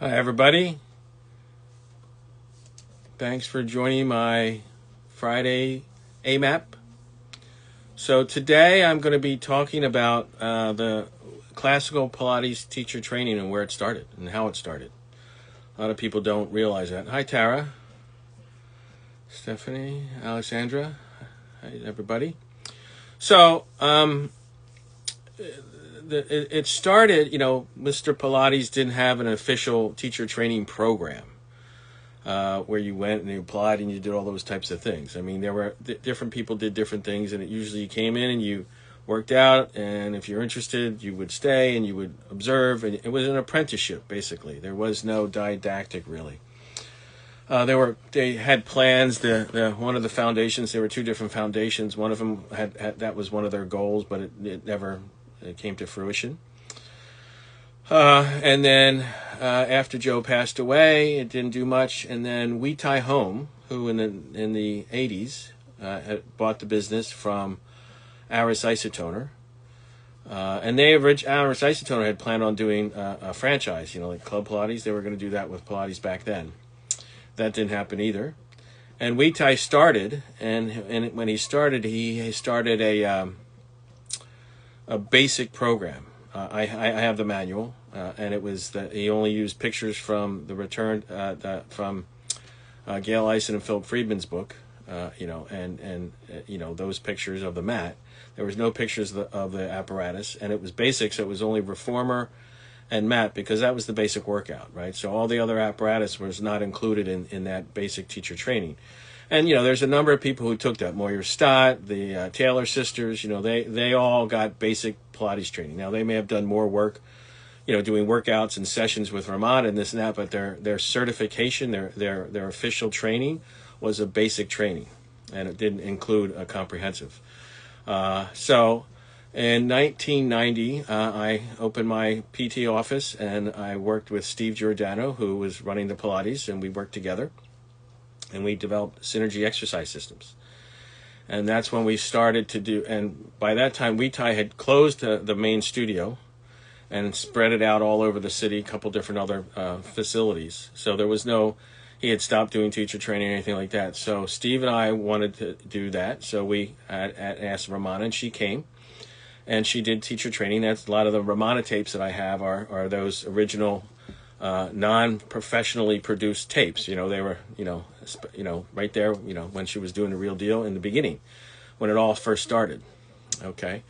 Hi, everybody. Thanks for joining my Friday AMAP. So today I'm going to be talking about the classical Pilates teacher training and where it started and how it started. A lot of people don't realize that. Hi, Tara, Stephanie, Alexandra. Hi, everybody. So it started, Mr. Pilates didn't have an official teacher training program. Where you went and you applied and you did all those types of things. I mean, there were different people did different things, and it usually you came in and you worked out, and if you're interested, you would stay and you would observe, and it was an apprenticeship basically. There was no didactic really. They had plans. The one of the foundations. There were two different foundations. One of them had that was one of their goals, but it never came to fruition. And then after Joe passed away, it didn't do much. And then Wee Tai Home, who in the 80s had bought the business from Aris Isotoner. And Aris Isotoner had planned on doing a franchise, like Club Pilates. They were going to do that with Pilates back then. That didn't happen either. And Wee Tai started, and when he started a basic program. I have the manual, and it was that he only used pictures from the return from Gail Eisen and Philip Friedman's book, and those pictures of the mat. There was no pictures of the apparatus, and it was basic, so it was only reformer and mat because that was the basic workout, right? So all the other apparatus was not included in that basic teacher training. And, there's a number of people who took that. Moyer Stott, the Taylor sisters, they all got basic Pilates training. Now, they may have done more work, doing workouts and sessions with Ramada and this and that, but their certification, their official training was a basic training, and it didn't include a comprehensive. So in 1990, I opened my PT office, and I worked with Steve Giordano, who was running the Pilates, and we worked together. And we developed synergy exercise systems. And that's when we started to do, and by that time, Wee Tai had closed the main studio and spread it out all over the city, a couple different other facilities. So there was he had stopped doing teacher training or anything like that. So Steve and I wanted to do that. So we asked Ramana, and she came. And she did teacher training. That's a lot of the Ramana tapes that I have are those original non-professionally produced tapes. They were, right there, when she was doing the real deal in the beginning, when it all first started. Okay.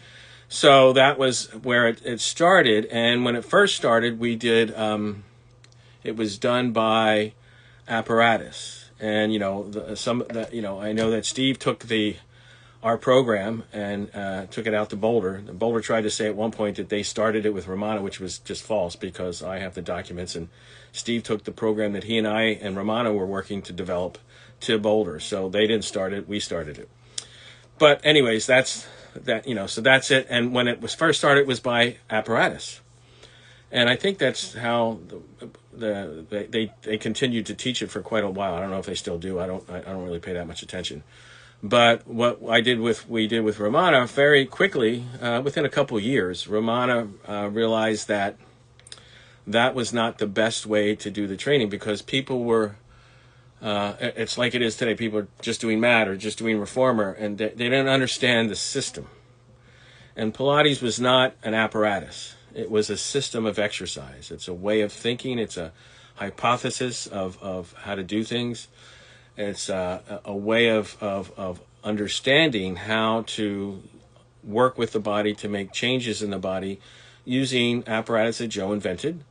So that was where it started. And when it first started, we did, it was done by apparatus. And, I know that Steve took our program and took it out to Boulder. Boulder tried to say at one point that they started it with Ramana, which was just false because I have the documents. And Steve took the program that he and I and Ramana were working to develop to Boulder. So they didn't start it, we started it. But anyways, that's so that's it. And when it was first started, it was by apparatus. And I think that's how they continued to teach it for quite a while. I don't know if they still do. I don't really pay that much attention. But what we did with Ramana very quickly, within a couple of years, Ramana realized that was not the best way to do the training because people were, it's like it is today, people are just doing mat or just doing reformer, and they didn't understand the system. And Pilates was not an apparatus. It was a system of exercise. It's a way of thinking. It's a hypothesis of how to do things. It's a way of understanding how to work with the body to make changes in the body using apparatus that Joe invented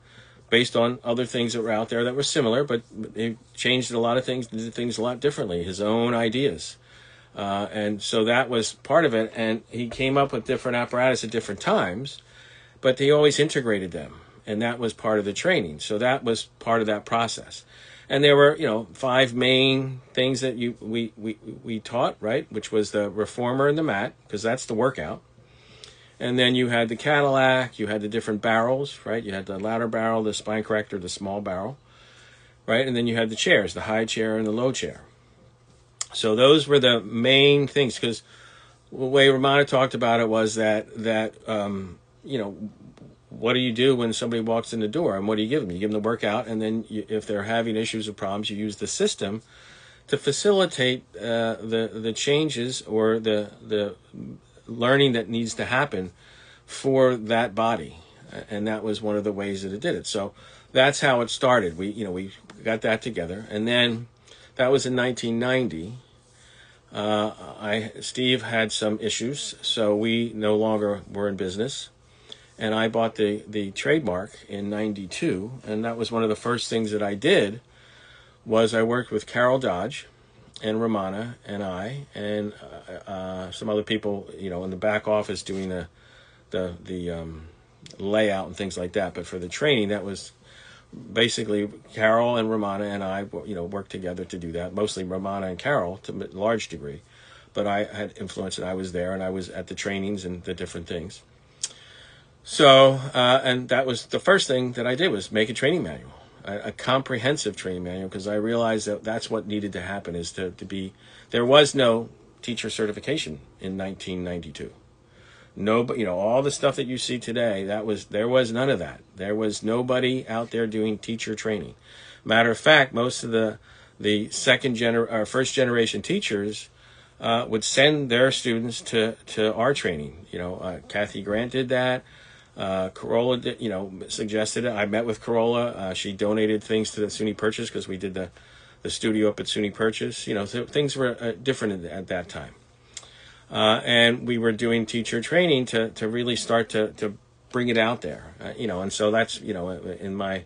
based on other things that were out there that were similar, but he changed a lot of things, did things a lot differently, his own ideas. And so that was part of it. And he came up with different apparatus at different times, but he always integrated them. And that was part of the training. So that was part of that process. And there were, 5 main things that we taught, right? Which was the reformer and the mat, because that's the workout. And then you had the Cadillac, you had the different barrels, right? You had the ladder barrel, the spine corrector, the small barrel, right? And then you had the chairs, the high chair and the low chair. So those were the main things, because the way Ramana talked about it was that what do you do when somebody walks in the door, and what do you give them? You give them the workout, and then if they're having issues or problems, you use the system to facilitate the changes or the learning that needs to happen for that body. And that was one of the ways that it did it. So that's how it started. We got that together, and then that was in 1990. Steve had some issues, so we no longer were in business. And I bought the trademark in 92, and that was one of the first things that I did. Was I worked with Carol Dodge and Romana and I and some other people, in the back office doing the layout and things like that. But for the training, that was basically Carol and Romana and I, worked together to do that. Mostly Romana and Carol to a large degree, but I had influence, and I was there, and I was at the trainings and the different things. So, and that was the first thing that I did, was make a training manual. A comprehensive training manual, because I realized that that's what needed to happen, is to be, there was no teacher certification in 1992. No, but all the stuff that you see today, there was none of that. There was nobody out there doing teacher training. Matter of fact, most of the first generation teachers would send their students to our training. Kathy Grant did that. Corolla did, suggested it. I met with Corolla. She donated things to the SUNY Purchase, because we did the studio up at SUNY Purchase. So things were different at that time. And we were doing teacher training to really start to bring it out there. And so that's, in my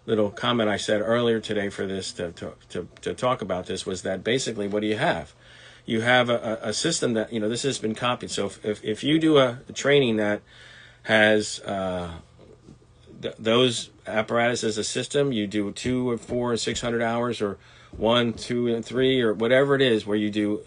little comment I said earlier today for this, to talk about this, was that basically, what do you have? You have a system that, this has been copied. So if you do a training that has those apparatus as a system, you do 2 or 4 or 600 hours, or 1, 2, and 3, or whatever it is, where you do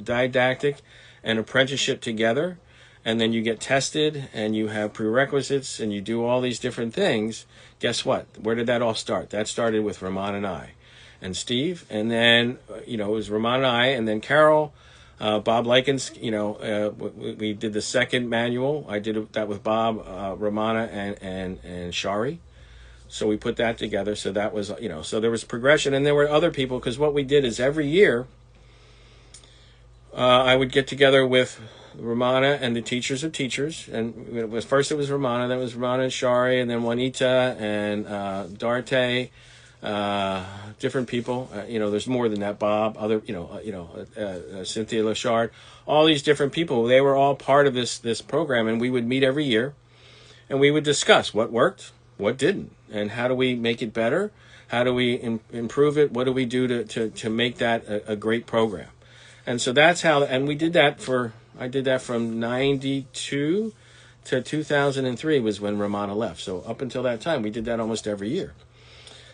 didactic and apprenticeship together, and then you get tested, and you have prerequisites, and you do all these different things. Guess what? Where did that all start? That started with Ramon and I and Steve, and then it was Ramon and I, and then Carol, Bob Likens, we did the second manual. I did that with Bob, Romana, and Shari. So we put that together. So that was, so there was progression. And there were other people, because what we did is every year, I would get together with Romana and the teachers of teachers. And first it was Romana, then it was Romana and Shari, and then Juanita and Darte. Different people, there's more than that. Bob, other, Cynthia Lachard, all these different people. They were all part of this program, and we would meet every year, and we would discuss what worked, what didn't, and how do we make it better? How do we improve it? What do we do to make that a great program? And so that's how. And we did that I did that from 92 to 2003 was when Romana left. So up until that time, we did that almost every year.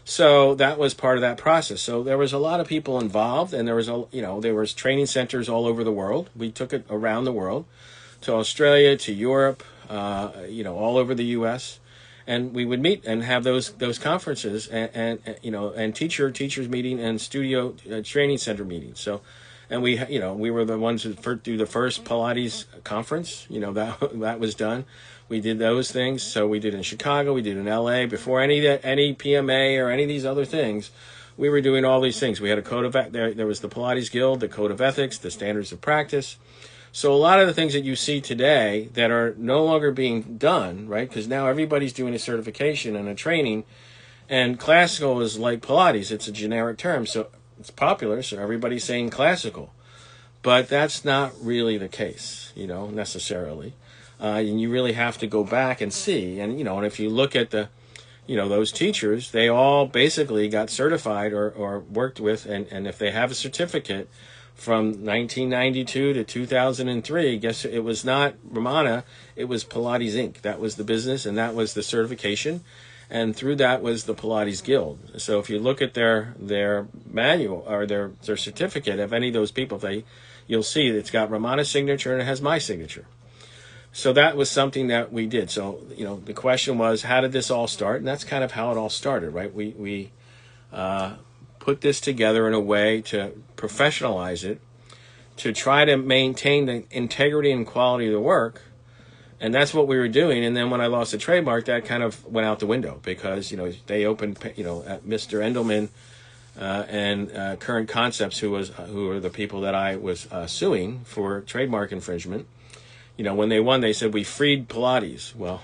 So that was part of that process. So there was a lot of people involved, and there was training centers all over the world. We took it around the world, to Australia, to Europe, all over the U.S. And we would meet and have those conferences and teachers meeting and studio training center meetings. So, and we were the ones who do the first Pilates conference. That was done. We did those things. So we did in Chicago, we did in LA. Before any PMA or any of these other things, we were doing all these things. We had a code of there was the Pilates Guild, the code of ethics, the standards of practice. So a lot of the things that you see today that are no longer being done, right? Because now everybody's doing a certification and a training, and classical is like Pilates. It's a generic term, so it's popular. So everybody's saying classical, but that's not really the case, necessarily. And you really have to go back and see. And, and if you look at those teachers, they all basically got certified or worked with. And if they have a certificate from 1992 to 2003, guess it was not Romana, it was Pilates Inc. That was the business, and that was the certification. And through that was the Pilates Guild. So if you look at their manual or their certificate of any of those people, you'll see that it's got Romana's signature and it has my signature. So that was something that we did. So, the question was, how did this all start? And that's kind of how it all started, right? We put this together in a way to professionalize it, to try to maintain the integrity and quality of the work, And that's what we were doing. And then when I lost the trademark, that kind of went out the window because, they opened, Mr. Endelman and Current Concepts, who are the people that I was suing for trademark infringement. When they won, they said, we freed Pilates. Well,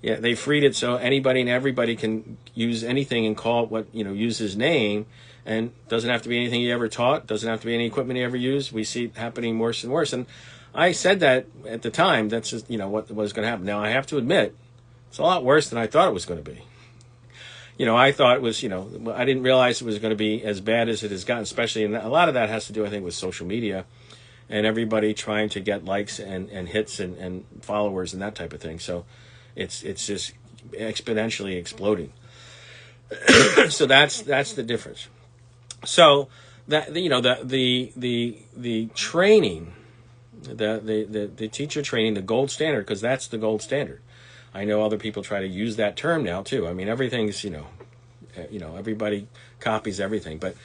yeah, they freed it so anybody and everybody can use anything and call it what, use his name, and doesn't have to be anything he ever taught, doesn't have to be any equipment he ever used. We see it happening worse and worse. And I said that at the time, that's just, what was going to happen. Now, I have to admit, it's a lot worse than I thought it was going to be. I thought it was, I didn't realize it was going to be as bad as it has gotten, especially, and a lot of that has to do, I think, with social media and everybody trying to get likes and hits and followers and that type of thing. So it's just exponentially exploding. So that's the difference. So that, the training, the teacher training, the gold standard, because that's the gold standard. I know other people try to use that term now too. I mean, everything's, everybody copies everything, but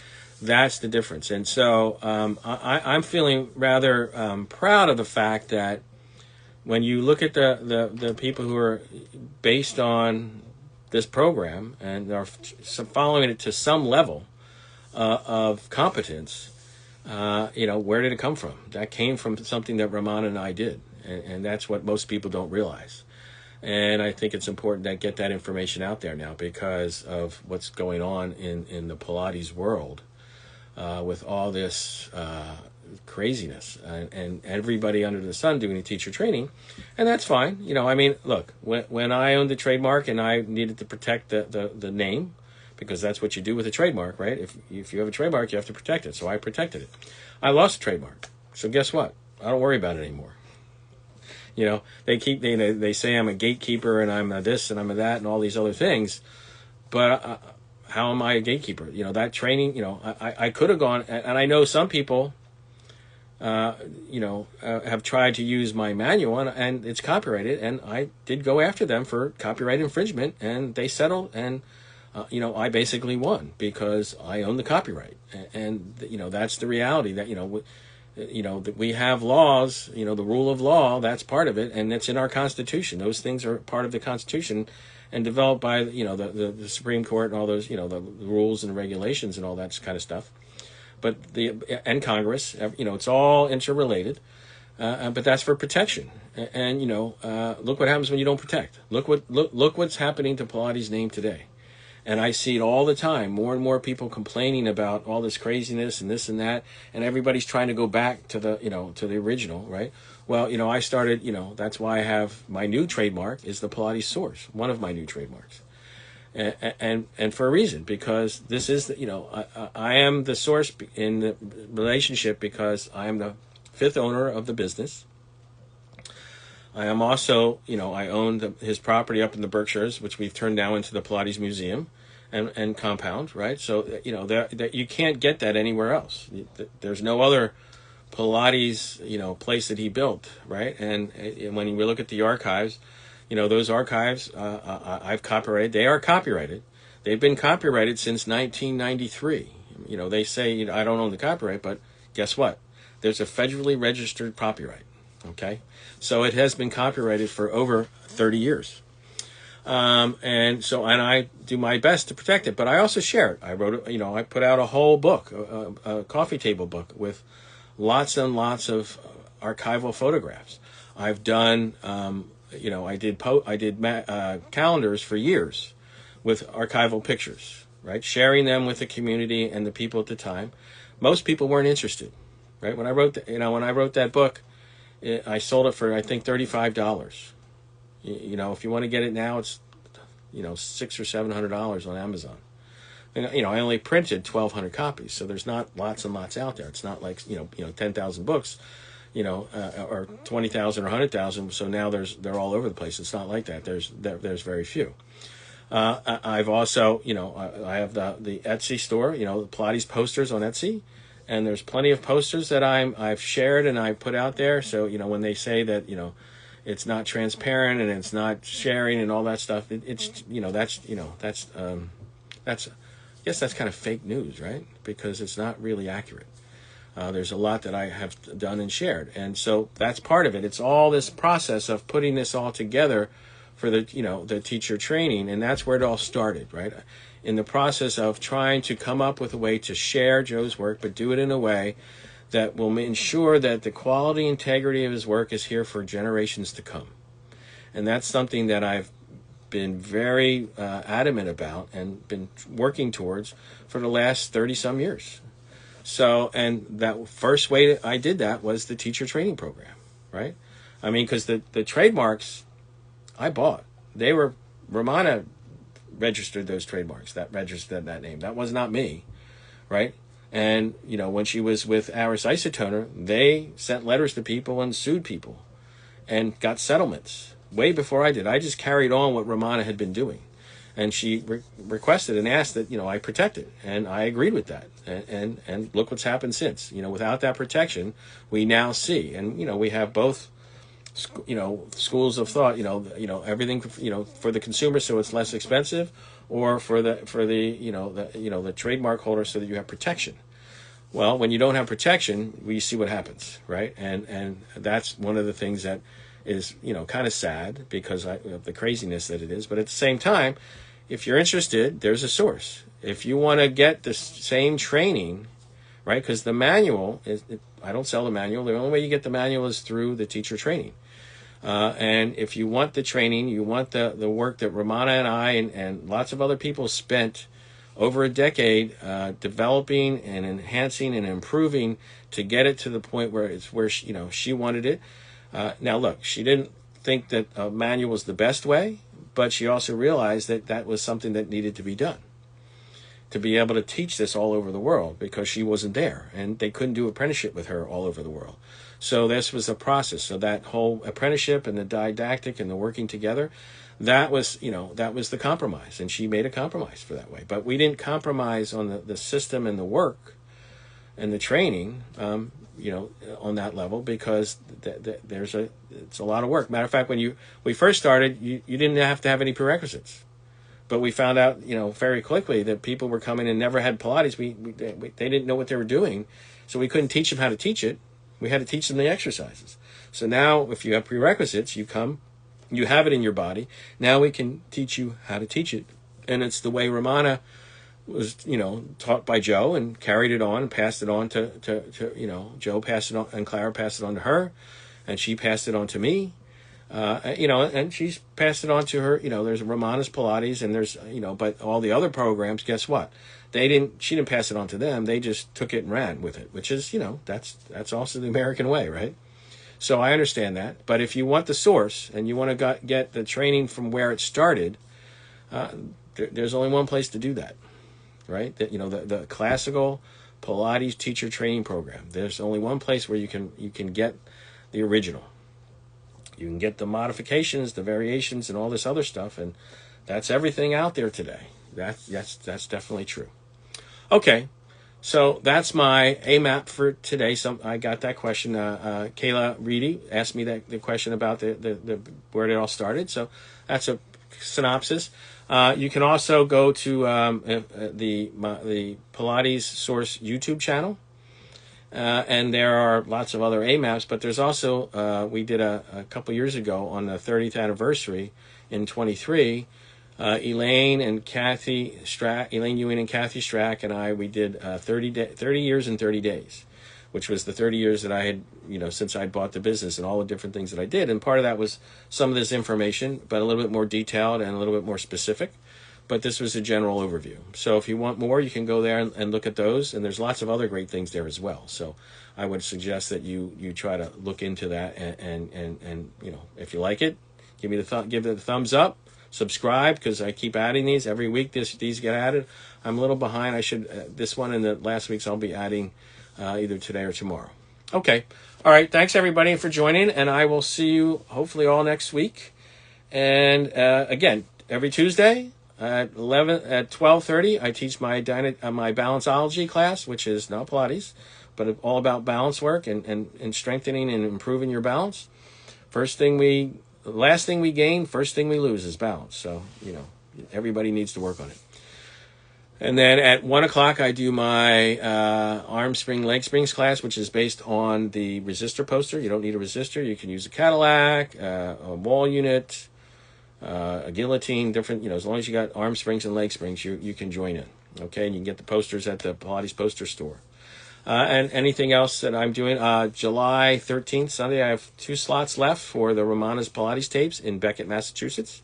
that's the difference. And so I'm feeling rather proud of the fact that when you look at the people who are based on this program and are following it to some level of competence, where did it come from? That came from something that Ramon and I did, and that's what most people don't realize. And I think it's important to get that information out there now because of what's going on in the Pilates world with all this craziness and everybody under the sun doing a teacher training. And that's fine. Look, when I owned the trademark and I needed to protect the name, because that's what you do with a trademark, right? If you have a trademark, you have to protect it. So I protected it. I lost the trademark. So guess what? I don't worry about it anymore. They say I'm a gatekeeper and I'm a this and I'm a that and all these other things, but how am I a gatekeeper? That training, I could have gone, and I know some people, have tried to use my manual and it's copyrighted, and I did go after them for copyright infringement, and they settled, and I basically won because I own the copyright, and that's the reality that that we have laws, the rule of law, that's part of it, and it's in our Constitution. Those things are part of the Constitution and developed by, the Supreme Court and all those, the rules and regulations and all that kind of stuff. But and Congress, it's all interrelated, but that's for protection. And, look what happens when you don't protect. Look what's happening to Pilates' name today. And I see it all the time, more and more people complaining about all this craziness and this and that, and everybody's trying to go back to the, to the original, right? Well, I started, that's why I have my new trademark is the Pilates Source, one of my new trademarks. And for a reason, because this is, I am the source in the relationship because I am the fifth owner of the business. I am also, I own his property up in the Berkshires, which we've turned now into the Pilates Museum and compound, right? So, that you can't get that anywhere else. There's no other Pilates, place that he built, right? And when we look at the archives, those archives I've copyrighted. They are copyrighted. They've been copyrighted since 1993. They say I don't own the copyright, but guess what? There's a federally registered copyright. Okay, so it has been copyrighted for over 30 years. And I do my best to protect it, but I also share it. I wrote, I put out a whole book, a coffee table book with lots and lots of archival photographs. I've done, I did calendars for years with archival pictures, right? Sharing them with the community and the people at the time. Most people weren't interested, right? When I wrote, that book, I sold it for, I think, $35. If you want to get it now, it's, $600 or $700 on Amazon. And, I only printed 1,200 copies, so there's not lots and lots out there. It's not like, 10,000 books, or 20,000 or 100,000. So now they're all over the place. It's not like that. There's very few. I've also, I have the Etsy store, the Pilates posters on Etsy. And there's plenty of posters that I've shared and I put out there. So, when they say that, it's not transparent and it's not sharing and all that stuff, that's I guess that's kind of fake news, right? Because it's not really accurate. There's a lot that I have done and shared, and so that's part of it. It's all this process of putting this all together for the teacher training, and that's where it all started, right? In the process of trying to come up with a way to share Joe's work, but do it in a way that will ensure that the quality, integrity of his work is here for generations to come. And that's something that I've been very adamant about and been working towards for the last 30-some years. So, and that first way that I did that was the teacher training program, right? I mean, because the trademarks I bought, they were, Romana registered those trademarks, that registered that name. That was not me, right? And, when she was with Aris Isotoner, they sent letters to people and sued people and got settlements way before I did. I just carried on what Romana had been doing. And she requested and asked that, I protect it. And I agreed with that. And look what's happened since. Without that protection, we now see. And, we have both, schools of thought, everything, for the consumer so it's less expensive, or for the trademark holder so that you have protection. Well, when you don't have protection, we see what happens, right? And that's one of the things that is, kind of sad because of the craziness that it is. But at the same time, if you're interested, there's a source. If you want to get the same training, right? Because the manual I don't sell the manual. The only way you get the manual is through the teacher training. And if you want the training, you want the work that Romana and I and lots of other people spent over a decade developing and enhancing and improving to get it to the point where it's where she wanted it. Now, look, she didn't think that a manual was the best way, but she also realized that that was something that needed to be done to be able to teach this all over the world, because she wasn't there and they couldn't do apprenticeship with her all over the world. So this was a process. So that whole apprenticeship and the didactic and the working together, that was the compromise, and she made a compromise for that way. But we didn't compromise on the system and the work and the training, on that level, because it's a lot of work. Matter of fact, when we first started, you didn't have to have any prerequisites. But we found out, very quickly that people were coming and never had Pilates. They didn't know what they were doing, so we couldn't teach them how to teach it. We had to teach them the exercises. So now, if you have prerequisites, you come, you have it in your body. Now we can teach you how to teach it, and it's the way Romana was, taught by Joe and carried it on and passed it on to Joe passed it on, and Clara passed it on to her, and she passed it on to me. And she's passed it on to her. There's Romana's Pilates, and there's, but all the other programs, guess what? She didn't pass it on to them. They just took it and ran with it, which is, that's also the American way, right? So I understand that. But if you want the source and you want to get the training from where it started, there's only one place to do that, right? The classical Pilates teacher training program. There's only one place where you can get the original. You can get the modifications, the variations, and all this other stuff, and that's everything out there today. That's definitely true. Okay, so that's my AMAP for today. I got that question. Kayla Reedy asked me the question about the where it all started. So that's a synopsis. You can also go to the Pilates Source YouTube channel. And there are lots of other AMAPs, but there's also, we did a couple years ago on the 30th anniversary in 23, Elaine Ewing and Kathy Strack and I, we did 30 years and 30 days, which was the 30 years that I had, since I'd bought the business and all the different things that I did. And part of that was some of this information, but a little bit more detailed and a little bit more specific. But this was a general overview. So if you want more, you can go there and look at those. And there's lots of other great things there as well. So I would suggest that you try to look into that. And if you like it, give it a thumbs up. Subscribe, because I keep adding these. Every week these get added. I'm a little behind. I should this one and the last week's I'll be adding either today or tomorrow. Okay. All right. Thanks, everybody, for joining. And I will see you hopefully all next week. And again, every Tuesday, at 12:30, I teach my Balanceology class, which is not Pilates, but all about balance work and strengthening and improving your balance. Last thing we gain, first thing we lose is balance. So, everybody needs to work on it. And then at 1 o'clock, I do my arm spring, leg springs class, which is based on the resistor poster. You don't need a resistor. You can use a Cadillac, a wall unit, a guillotine, different, as long as you got arm springs and leg springs, you can join in. Okay, and you can get the posters at the Pilates poster store. And anything else that I'm doing, July 13th, Sunday, I have 2 slots left for the Romana's Pilates tapes in Beckett, Massachusetts.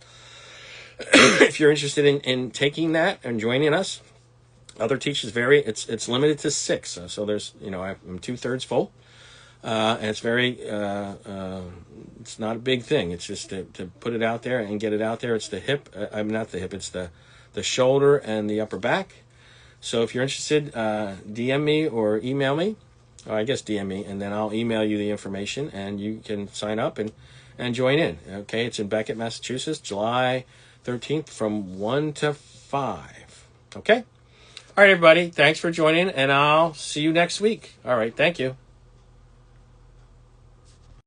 If you're interested in taking that and joining us, other teachers it's limited to 6. So there's, I'm 2/3 full. And it's it's not a big thing. It's just to put it out there and get it out there. It's the hip, not the hip, it's the shoulder and the upper back. So if you're interested, DM me or email me, or I guess DM me, and then I'll email you the information and you can sign up and join in. Okay, it's in Beckett, Massachusetts, July 13th from 1 to 5. Okay? All right, everybody. Thanks for joining, and I'll see you next week. All right. Thank you.